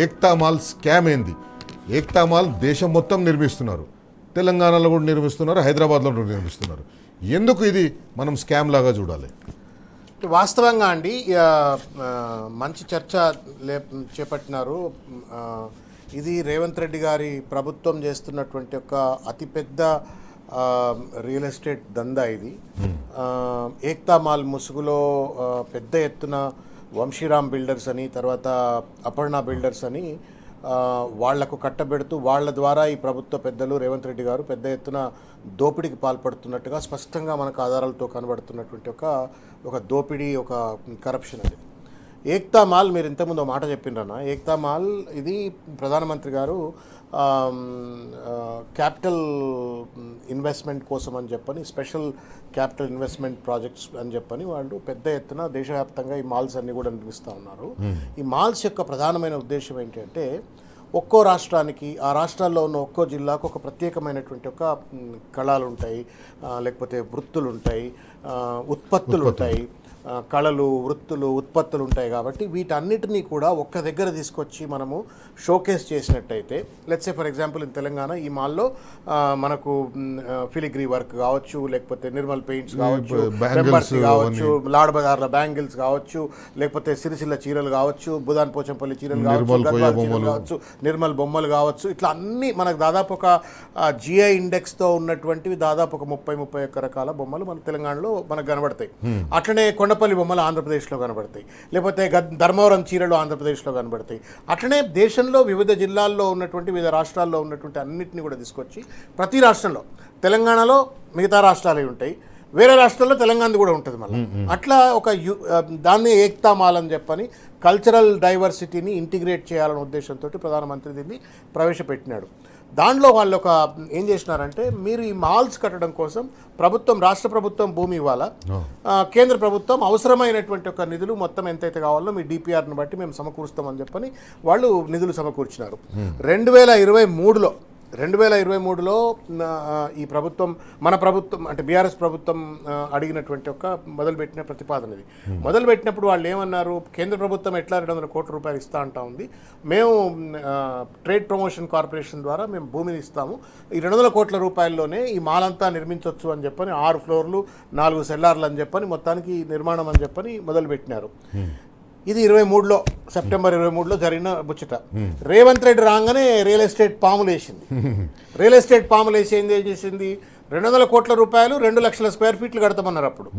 Ekta mall scam ఏంది? Ekta mall దేశం మొత్తం నిర్మిస్తున్నారు, తెలంగాణలో కూడా నిర్మిస్తున్నారు, హైదరాబాద్లో కూడా నిర్మిస్తున్నారు. ఎందుకు ఇది మనం స్కామ్ లాగా చూడాలి? వాస్తవంగా అండి మంచి చర్చ చేపట్టినారు. ఇది రేవంత్ రెడ్డి గారి ప్రభుత్వం చేస్తున్నటువంటి ఒక అతిపెద్ద రియల్ ఎస్టేట్ దందా ఇది. ఏక్తా మాల్ ముసుగులో పెద్ద ఎత్తున వంశీరామ్ బిల్డర్స్ అని, తర్వాత అపర్ణ బిల్డర్స్ అని వాళ్లకు కట్టబెడుతూ వాళ్ళ ద్వారా ఈ ప్రభుత్వ పెద్దలు రేవంత్ రెడ్డి గారు పెద్ద ఎత్తున దోపిడీకి పాల్పడుతున్నట్టుగా స్పష్టంగా మనకు ఆధారాలతో కనబడుతున్నటువంటి ఒక దోపిడీ, ఒక కరప్షన్ అది. ఏక్తా మాల్ మీరు ఇంతకుముందు మాట చెప్పిండ్రన్న, ఏక్తా మాల్ ఇది ప్రధానమంత్రి గారు క్యాపిటల్ ఇన్వెస్ట్మెంట్ కోసం అని చెప్పని, స్పెషల్ క్యాపిటల్ ఇన్వెస్ట్మెంట్ ప్రాజెక్ట్స్ అని చెప్పని వాళ్ళు పెద్ద ఎత్తున దేశవ్యాప్తంగా ఈ మాల్స్ అన్నీ కూడా నిర్మిస్తూ ఉన్నారు. ఈ మాల్స్ యొక్క ప్రధానమైన ఉద్దేశం ఏంటంటే ఒక్కో రాష్ట్రానికి, ఆ రాష్ట్రాల్లో ఉన్న ఒక్కో జిల్లాకు ఒక ప్రత్యేకమైనటువంటి ఒక కళలు ఉంటాయి, లేకపోతే వృత్తులు ఉంటాయి, ఉత్పత్తులు ఉంటాయి, కళలు, వృత్తులు, ఉత్పత్తులు ఉంటాయి. కాబట్టి వీటన్నిటినీ కూడా ఒక్క దగ్గర తీసుకొచ్చి మనము షోకేస్ చేసినట్టయితే, let's say for example in Telangana ఈ మాల్లో మనకు ఫిలిగ్రీ వర్క్ కావచ్చు, లేకపోతే నిర్మల్ పెయింట్స్ కావచ్చు, బెంబర్సీ కావచ్చు, లాడ్ బజార్ల బ్యాంగిల్స్ కావచ్చు, లేకపోతే సిరిసిల్ల చీరలు కావచ్చు, బుధాన్ పోచంపల్లి చీరలు కావచ్చు, నిర్మల్ బొమ్మలు కావచ్చు, ఇట్లా అన్ని మనకు దాదాపు ఒక జిఐ ఇండెక్స్తో ఉన్నటువంటివి దాదాపు ఒక 30-31 రకాల బొమ్మలు మన తెలంగాణలో మనకు కనబడతాయి. అట్లనే కొండపల్లి బొమ్మలు ఆంధ్రప్రదేశ్లో కనబడతాయి, లేకపోతే ధర్మవరం చీరలు ఆంధ్రప్రదేశ్లో కనబడతాయి. అట్లనే దేశంలో వివిధ జిల్లాల్లో ఉన్నటువంటి, వివిధ రాష్ట్రాల్లో ఉన్నటువంటి అన్నింటినీ కూడా తీసుకొచ్చి ప్రతి రాష్ట్రంలో, తెలంగాణలో మిగతా రాష్ట్రాలు ఉంటాయి, వేరే రాష్ట్రాల్లో తెలంగాణ కూడా ఉంటుంది మళ్ళీ. అట్లా ఒక దాన్ని ఏక్తా మాల్ అని చెప్పని కల్చరల్ డైవర్సిటీని ఇంటిగ్రేట్ చేయాలనే ఉద్దేశంతో ప్రధానమంత్రి దీన్ని ప్రవేశపెట్టినాడు. దాంట్లో వాళ్ళు ఏం చేసినారంటే, మీరు ఈ మాల్స్ కట్టడం కోసం ప్రభుత్వం, రాష్ట్ర ప్రభుత్వం భూమి ఇవ్వాలా, కేంద్ర ప్రభుత్వం అవసరమైనటువంటి ఒక నిధులు మొత్తం ఎంతైతే కావాలో మీ డిపిఆర్ని బట్టి మేము సమకూరుస్తామని చెప్పని వాళ్ళు నిధులు సమకూర్చినారు. 2023లో ఈ ప్రభుత్వం, మన ప్రభుత్వం అంటే బీఆర్ఎస్ ప్రభుత్వం అడిగినటువంటి మొదలుపెట్టిన ప్రతిపాదన ఇది. మొదలుపెట్టినప్పుడు వాళ్ళు ఏమన్నారు, కేంద్ర ప్రభుత్వం ఎట్లా 200 కోట్ల రూపాయలు ఇస్తా అంటా ఉంది, మేము ట్రేడ్ ప్రమోషన్ కార్పొరేషన్ ద్వారా మేము భూమిని ఇస్తాము, ఈ 200 కోట్ల రూపాయల్లోనే ఈ మాల్ అంతా నిర్మించవచ్చు అని చెప్పని 6 ఫ్లోర్లు 4 సెల్లార్లు అని చెప్పని మొత్తానికి నిర్మాణం అని చెప్పని మొదలుపెట్టినారు. ఇది సెప్టెంబర్ 23లో జరిగిన ముచ్చట. రేవంత్ రెడ్డి రాగానే రియల్ ఎస్టేట్ పాములు వేసింది. రియల్ ఎస్టేట్ పాములు వేసి ఏం చేసింది, 200 కోట్ల రూపాయలు 2 లక్షల స్క్వేర్ ఫీట్లు కడతామన్నారు. అప్పుడు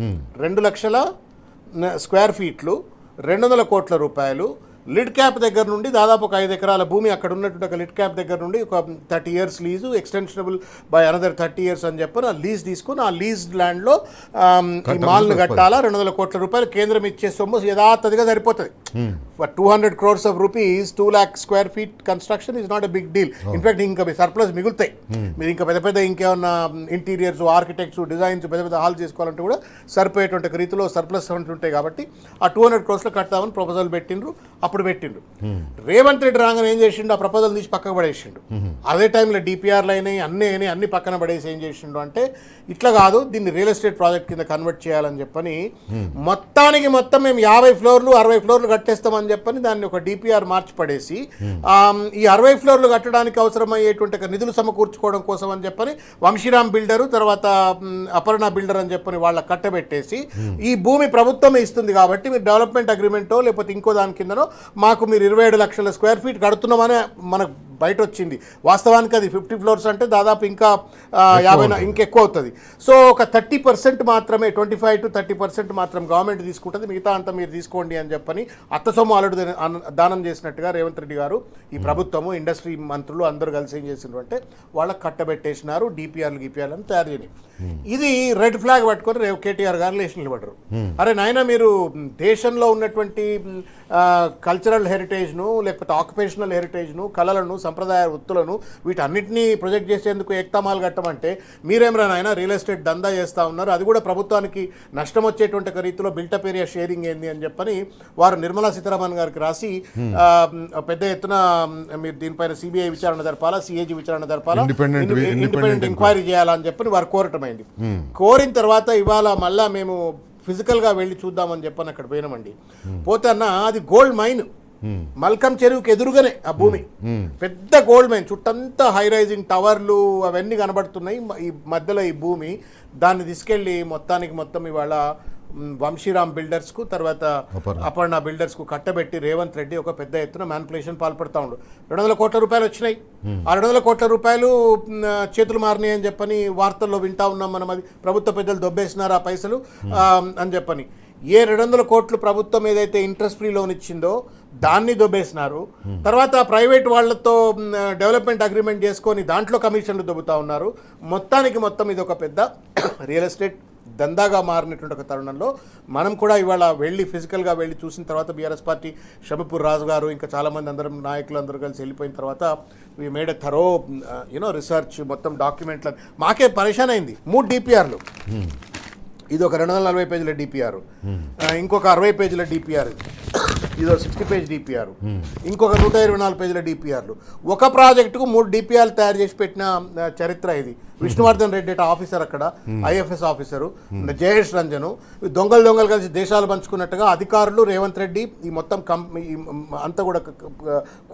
2 లక్షల స్క్వేర్ ఫీట్లు 200 కోట్ల రూపాయలు. లిడ్ క్యాప్ దగ్గర నుండి దాదాపు ఒక 5 ఎకరాల భూమి, అక్కడ ఉన్నటువంటి ఒక లిడ్ క్యాప్ దగ్గర నుండి ఒక 30 years lease, extensionable by another 30 years అని చెప్పి ఆ లీజ్ తీసుకుని, ఆ లీజ్ ల్యాండ్లో ఈ మాల్ను కట్టాలా. 200 కోట్ల రూపాయలు కేంద్రం ఇచ్చే సొమ్ము యథాతథిగా సరిపోతుంది. For 200 crores of rupees 2 lakh square feet construction is not a big deal. In fact ఇంకా సర్ప్లస్ మిగులుతాయి. మీరు ఇంకా పెద్ద ఇంకేమన్నా ఇంటీరియర్స్, ఆర్కిటెక్ట్స్, డిజైన్స్ పెద్ద హాల్ చేసుకోవాలంటే కూడా సరిపోయేటువంటి రీతిలో సర్ప్లస్ ఉంటాయి. కాబట్టి ఆ 200 crores కట్టామని ప్రపోజల్ పెట్టిండ్రు. అప్పుడు పెట్టిండు. రేవంత్ రెడ్డి రాగానే ఏం చేసిండు, ఆ ప్రపోజల్ తీసి పక్కకు పడేసిండు. అదే టైంలో డిపిఆర్లు అయినాయి, అన్ని పక్కన పడేసి ఏం చేసిండు అంటే, ఇట్లా కాదు, దీన్ని రియల్ ఎస్టేట్ ప్రాజెక్ట్ కింద కన్వర్ట్ చేయాలని చెప్పని మొత్తానికి మేము 50 ఫ్లోర్లు 60 ఫ్లోర్లు కట్టేస్తామని చెప్పని దాన్ని ఒక డిపిఆర్ మార్చి పడేసి, ఈ 60 ఫ్లోర్లు కట్టడానికి అవసరమయ్యేటువంటి నిధులు సమకూర్చుకోవడం కోసం అని చెప్పని వంశీరామ్ బిల్డరు, తర్వాత అపర్ణ బిల్డర్ అని చెప్పని వాళ్ళ కట్టబెట్టేసి, ఈ భూమి ప్రభుత్వమే ఇస్తుంది కాబట్టి మీరు డెవలప్మెంట్ అగ్రిమెంటో లేకపోతే ఇంకో దాని కిందనో మాకు మీరు 27 లక్షల స్క్వేర్ ఫీట్ కడుతున్నామనే మనకు బయట వచ్చింది. వాస్తవానికి అది 50 ఫ్లోర్స్ అంటే దాదాపు ఇంకా 50 ఇంకెక్కువ అవుతుంది. సో ఒక 30% మాత్రమే, 25 to 30% మాత్రం గవర్నమెంట్ తీసుకుంటుంది, మిగతా అంతా మీరు తీసుకోండి అని చెప్పని అత్త సొమ్ము అల్లుడు దానం చేసినట్టుగా రేవంత్ రెడ్డి గారు, ఈ ప్రభుత్వము, ఇండస్ట్రీ మంత్రులు అందరూ కలిసి ఏం చేసిండ్రు అంటే వాళ్ళకి కట్టబెట్టేసినారు. డిపిఆర్లు తయారు చేయని. ఇది రెడ్ ఫ్లాగ్ పట్టుకొని కేటీఆర్ గారు లేచి నిలబడ్డారు. అరే నాయన, మీరు దేశంలో ఉన్నటువంటి కల్చరల్ హెరిటేజ్ను, లేకపోతే ఆక్యుపేషనల్ హెరిటేజ్ను, కళలను, సంప్రదాయ వృత్తులను వీటన్నిటినీ ప్రొజెక్ట్ చేసేందుకు ఏక్తా మాల్ కట్టమంటే మీరేమరా నాయన రియల్ ఎస్టేట్ దందా చేస్తూ ఉన్నారు, అది కూడా ప్రభుత్వానికి నష్టం వచ్చేటువంటి రీతిలో బిల్టప్ ఏరియా షేరింగ్ ఏంది అని చెప్పని వారు నిర్మలా సీతారామన్ గారికి రాసి పెద్ద ఎత్తున మీరు దీనిపైన సిబిఐ విచారణ జరపాలా, సిఏజీ విచారణ జరపాలా, ఇండిపెండెంట్ ఎంక్వైరీ చేయాలని చెప్పని వారు కోరటమైంది. కోరిన తర్వాత ఇవాళ మళ్ళా మేము ఫిజికల్గా వెళ్ళి చూద్దామని చెప్పని అక్కడ పోయినామండి. పోతే అన్న, అది గోల్డ్ మైన్. మల్కం చెరువుకి ఎదురుగానే ఆ భూమి పెద్ద గోల్డ్ మైన్, చుట్టంతా హై రైజింగ్ టవర్లు అవన్నీ కనబడుతున్నాయి. ఈ మధ్యలో ఈ భూమి దాన్ని తీసుకెళ్ళి మొత్తం ఇవాళ వంశీరామ్ బిల్డర్స్కు తర్వాత అపర్ణ బిల్డర్స్కు కట్టబెట్టి రేవంత్ రెడ్డి ఒక పెద్ద ఎత్తున మ్యానిపులేషన్ పాల్పడతా ఉండు. 200 కోట్ల రూపాయలు వచ్చినాయి. ఆ 200 కోట్ల రూపాయలు చేతులు మారినాయి అని చెప్పని వార్తల్లో వింటా ఉన్నాం మనం. అది ప్రభుత్వ పెద్దలు దొబ్బేసినారు ఆ పైసలు అని చెప్పని. ఏ 200 కోట్లు ప్రభుత్వం ఏదైతే ఇంట్రెస్ట్ ఫ్రీ లోన్ ఇచ్చిందో దాన్ని దొబ్బేసినారు. తర్వాత ప్రైవేట్ వాళ్లతో డెవలప్మెంట్ అగ్రిమెంట్ చేసుకొని దాంట్లో కమిషన్లు దొబ్బుతా ఉన్నారు. మొత్తం ఇది ఒక పెద్ద రియల్ ఎస్టేట్ దందాగా మారినటువంటి ఒక తరుణంలో మనం కూడా ఇవాళ వెళ్ళి ఫిజికల్గా వెళ్ళి చూసిన తర్వాత బీఆర్ఎస్ పార్టీ షబీపూర్ రాజు గారు ఇంకా చాలామంది అందరం నాయకులు అందరూ కలిసి వెళ్ళిపోయిన తర్వాత we made a thorough research, మొత్తం డాక్యుమెంట్లు మాకే పరేషాన్ అయింది. 3 డిపిఆర్లు, ఇది ఒక 240 పేజీల డిపిఆర్, ఇంకొక 60 పేజీల డిపిఆర్, ఇదో 60 పేజ్ డిపిఆర్, ఇంకొక 124 పేజీల డిపిఆర్లు. ఒక ప్రాజెక్టుకు 3 డిపిఆర్లు తయారు చేసి పెట్టిన చరిత్ర ఇది. విష్ణువర్ధన్ రెడ్డి ఆఫీసర్, అక్కడ ఐఎఫ్ఎస్ ఆఫీసరు, జయేష్ రంజను, దొంగలు కలిసి దేశాలు పంచుకున్నట్టుగా అధికారులు రేవంత్ రెడ్డి ఈ మొత్తం అంతా కూడా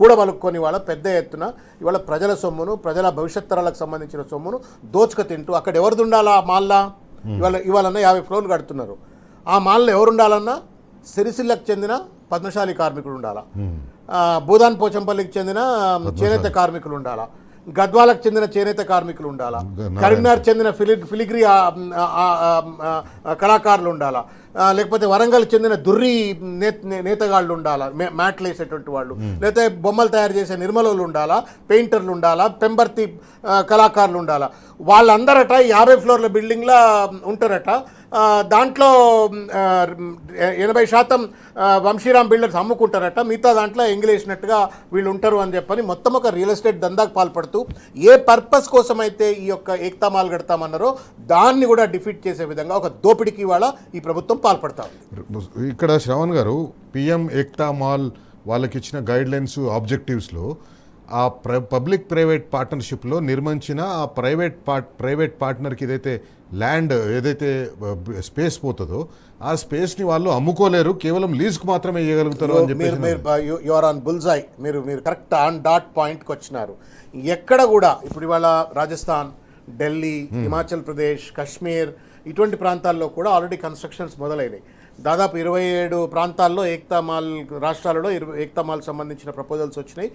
కూడబలుక్కొని వాళ్ళ పెద్ద ఎత్తున ఇవాళ ప్రజల సొమ్మును, ప్రజల భవిష్యత్ తరాలకు సంబంధించిన సొమ్మును దోచుక తింటూ అక్కడ ఎవరిది ఉండాలా ఆ మాల్లా? ఇవాళన్నా 50 ఫ్లోర్లు కడుతున్నారు. ఆ మాల్లో ఎవరు ఉండాలన్నా సిరిసిల్లకు చెందిన పద్మశాలి కార్మికులు ఉండాలా, భూదాన్ పోచంపల్లికి చెందిన చేనేత కార్మికులు ఉండాలా, గద్వాలకు చెందిన చేనేత కార్మికులు ఉండాలా, కరీంనగర్ చెందిన ఫిలిగ్రీ కళాకారులు ఉండాలా, లేకపోతే వరంగల్ చెందిన దుర్రి నేతగాళ్ళు ఉండాలా, మ్యాట్లు వేసేటువంటి వాళ్ళు, లేకపోతే బొమ్మలు తయారు చేసే నిర్మలోళ్ళు ఉండాలా, పెయింటర్లు ఉండాలా, పెంబర్తి కళాకారులు ఉండాలా. వాళ్ళందరట 50 ఫ్లోర్ల బిల్డింగ్లో ఉంటారట. దాంట్లో 80% వంశీరామ్ బిల్డర్స్ అమ్ముకుంటారట, మిగతా దాంట్లో ఎంగిలేసినట్టుగా వీళ్ళు ఉంటారు అని చెప్పని మొత్తం ఒక రియల్ ఎస్టేట్ దందాకు పాల్పడుతూ ఏ పర్పస్ కోసం అయితే ఈ యొక్క ఏక్తా మాల్ కడతామన్నారో దాన్ని కూడా డిఫీట్ చేసే విధంగా ఒక దోపిడీకి ఇవాళ ఈ ప్రభుత్వం పాల్పడతా ఉంది. ఇక్కడ శ్రవణ్ గారు, పిఎం ఏక్తా మాల్ వాళ్ళకి ఇచ్చిన గైడ్లైన్స్ ఆబ్జెక్టివ్స్లో ఆ పబ్లిక్ ప్రైవేట్ పార్ట్నర్షిప్లో నిర్మించిన ఆ ప్రైవేట్ పార్ట్నర్కి ఏదైతే స్పేస్ పోతుందో ఆ స్పేస్ని వాళ్ళు అమ్ముకోలేరు, కేవలం లీజ్కి మాత్రమే ఇవ్వగలుగుతారు అని చెప్పి యువర్ ఆన్ బుల్జాయ్. మీరు కరెక్ట్ ఆన్ డాట్ పాయింట్కి వచ్చినారు. ఎక్కడ కూడా ఇప్పుడు ఇవాళ రాజస్థాన్, ఢిల్లీ, హిమాచల్ ప్రదేశ్, కాశ్మీర్ ఇటువంటి ప్రాంతాల్లో కూడా ఆల్రెడీ కన్స్ట్రక్షన్స్ మొదలైనవి. దాదాపు 27 ప్రాంతాల్లో ఏక్తా మాల్ రాష్ట్రాలలో ఏక్తా మాల్ సంబంధించిన ప్రపోజల్స్ వచ్చినాయి,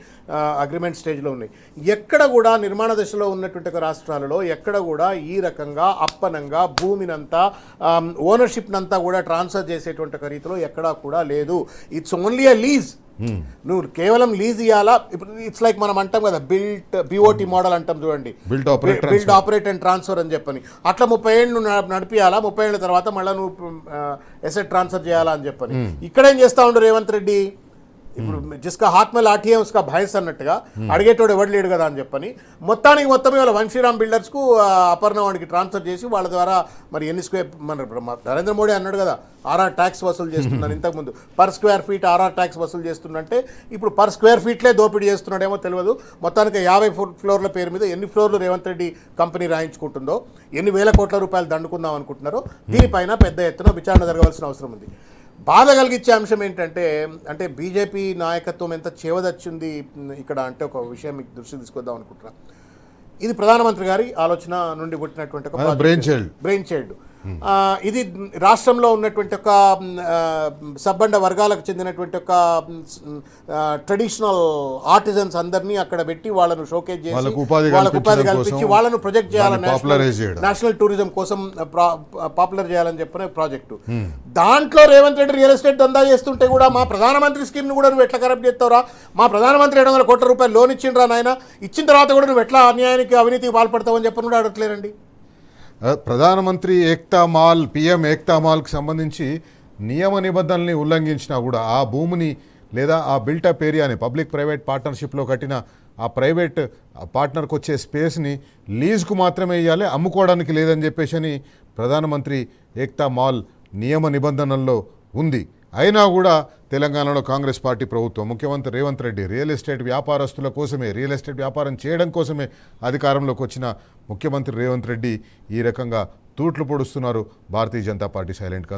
అగ్రిమెంట్ స్టేజ్లో ఉన్నాయి. ఎక్కడ కూడా నిర్మాణ దశలో ఉన్నటువంటి రాష్ట్రాలలో ఎక్కడ కూడా ఈ రకంగా అప్పనంగా భూమినంతా ఓనర్షిప్నంతా కూడా ట్రాన్స్ఫర్ చేసేటువంటి రీతిలో ఎక్కడా కూడా లేదు. It's only a lease. నువ్వు కేవలం లీజ్ ఇవ్వాలా. ఇప్పుడు ఇట్స్ లైక్ మనం అంటాం కదా బిఓటి మోడల్ అంటాం చూడండి, బిల్డ్ ఆపరేట్ అండ్ ట్రాన్స్ఫర్ అని చెప్పని. అట్లా 30 ఏళ్ళు నడిపియాలా, 30 ఏళ్ళ తర్వాత మళ్ళీ నువ్వు ఎసెట్ ట్రాన్స్ఫర్ చేయాలా అని చెప్పని. ఇక్కడేం చేస్తా ఉండు రేవంత్ రెడ్డి, ఇప్పుడు జిస్కా హాత్ మే లాఠీ హై ఉస్కా భైస్ అన్నట్టుగా అడిగేటోడు ఎవడు లేడు కదా అని చెప్పని మొత్తం ఇవాళ వంశీరామ్ బిల్డర్స్కు అపర్ణ వాడికి ట్రాన్స్ఫర్ చేసి వాళ్ళ ద్వారా మరి ఎన్ని స్క్వేర్ నరేంద్ర మోడీ అన్నాడు కదా ఆర్ఆర్ ట్యాక్స్ వసూలు చేస్తున్నాను ఇంతకుముందు, per square feet RR tax వసూలు చేస్తున్నంటే ఇప్పుడు పర్ స్క్వేర్ ఫీట్లే దోపిడీ చేస్తున్నాడేమో తెలియదు. మొత్తానికి 50 ఫ్లోర్ల పేరు మీద ఎన్ని ఫ్లోర్లు రేవంత్ రెడ్డి కంపెనీ రాయించుకుంటుందో, ఎన్ని వేల కోట్ల రూపాయలు దండుకుందాం అనుకుంటున్నారో దీనిపైన పెద్ద ఎత్తున విచారణ జరగవలసిన అవసరం ఉంది. బాధ కలిగించే అంశం ఏంటంటే బీజేపీ నాయకత్వం ఎంత చేవదచ్చింది ఇక్కడ అంటే ఒక విషయం మీకు దృష్టి తీసుకొద్దాం అనుకుంటున్నా. ఇది ప్రధానమంత్రి గారి ఆలోచన నుండి పుట్టినటువంటి ఒక బ్రెయిన్ చైల్డ్. ఇది రాష్ట్రంలో ఉన్నటువంటి ఒక సబ్బండ వర్గాలకు చెందినటువంటి ఒక ట్రెడిషనల్ ఆర్టిజన్స్ అందరినీ అక్కడ పెట్టి వాళ్ళను షోకేజ్ చేసి వాళ్ళకు ఉపాధి కల్పించి వాళ్ళను ప్రొజెక్ట్ చేయాలని నేషనల్ టూరిజం కోసం పాపులర్ చేయాలని చెప్పిన ప్రాజెక్టు. దాంట్లో రేవంత్ రెడ్డి రియల్ ఎస్టేట్ దందా చేస్తుంటే కూడా మా ప్రధానమంత్రి స్కీమ్ను కూడా నువ్వు ఎట్లా కరప్ట్ చేస్తావురా, మా ప్రధానమంత్రి 700 కోట్ల రూపాయలు లోన్ ఇచ్చిండ్రా నాయన, ఇచ్చిన తర్వాత కూడా నువ్వు ఎట్లా అన్యాయానికి అవినీతికి పాల్పడతావు అని చెప్పని కూడా అడగట్లేరండి. ప్రధానమంత్రి ఏక్తా మాల్, పిఎం ఏక్తా మాల్కి సంబంధించి నియమ నిబంధనల్ని ఉల్లంఘించినా కూడా ఆ భూమిని లేదా ఆ బిల్టప్ ఏరియాని పబ్లిక్ ప్రైవేట్ పార్ట్నర్షిప్లో కట్టిన ఆ ప్రైవేట్ పార్ట్నర్కి వచ్చే స్పేస్ని లీజ్కు మాత్రమే ఇవ్వాలి, అమ్ముకోవడానికి లేదని చెప్పేసి ప్రధానమంత్రి ఏక్తా మాల్ నియమ నిబంధనల్లో ఉంది. అయినా కూడా తెలంగాణలో కాంగ్రెస్ పార్టీ ప్రభుత్వం, ముఖ్యమంత్రి రేవంత్ రెడ్డి రియల్ ఎస్టేట్ వ్యాపారస్తుల కోసమే, రియల్ ఎస్టేట్ వ్యాపారం చేయడం కోసమే అధికారంలోకి వచ్చిన ముఖ్యమంత్రి రేవంత్ రెడ్డి ఈ రకంగా తూట్లు పొడుస్తున్నారు. Bharatiya Janata party silent